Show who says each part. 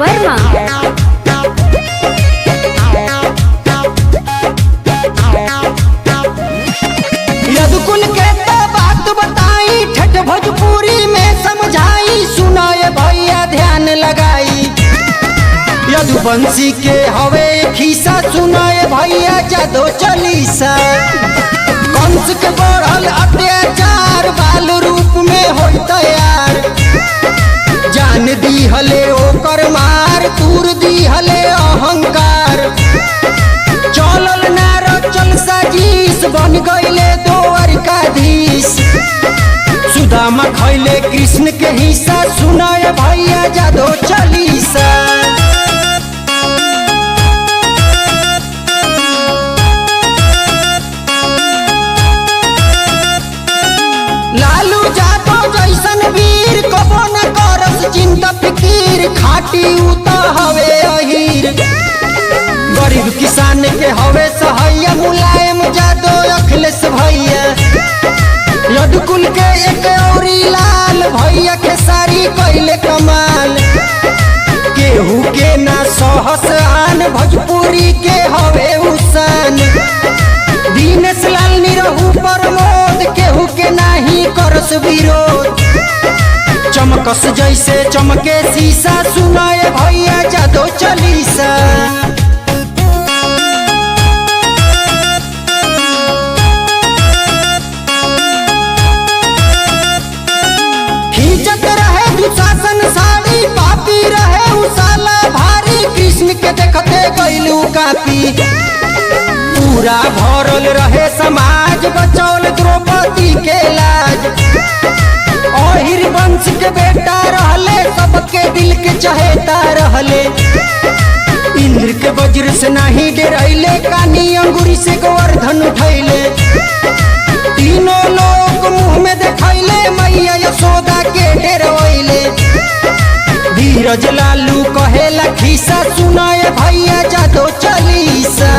Speaker 1: वर्मा।
Speaker 2: यदुकुल के तो बात बताई ठठ भोजपुरी में समझाई, सुनाए भैया ध्यान लगाई। यदुवंशी के हवे खीसा, सुनाए भैया जादो चालीसा। कंस के बढ़ल अत्याचार बाल रूप में होई तैयार, जान दी हले ओकर मार, तूर दी हले अहंकार। चलल नारो चल साजिश, बन गईले द्वारिकाधीश। सुदामा खैले कृष्ण के हिस्सा, सुनाए भैया जादो चालीसा। लालू यादव जैसन वीर कबो न करस चिंता फिकीर, खाटी उता हवे अहीर। गरीब किसान के हवे सहाय, मुलायम यादव अखिलेश भैया। यदुकुल के एक औरी लाल, भैया के सारी कैले कमाल। केहू के ना सहस आन, भोजपुरी के हवे उसान। दीनेश लाल निरहू प्रमोद, केहू के नाही करस विरोध। चमकस जैसे चमके शीशा, सुनाए भैया जादो चालीसा। खींचत रहे दुशासन साड़ी, पापी रहे उसाला भारी। कृष्ण के देखते गईलू कापी, पूरा भरल रहे समाज, बचौल द्रौपदी के लाज। अहिर वंश के बेटा रहले, सबके दिल के चहेता रहले। इंद्र के वज्र से नहीं डरैले, कानी अंगूरी से गोवर्धन उठैले। तीनों लोग मुंह में देखैले, मैया यशोदा के डेरवैले। धीरज लालू कहेला खीसा, सुनाए भैया जादो चालीसा।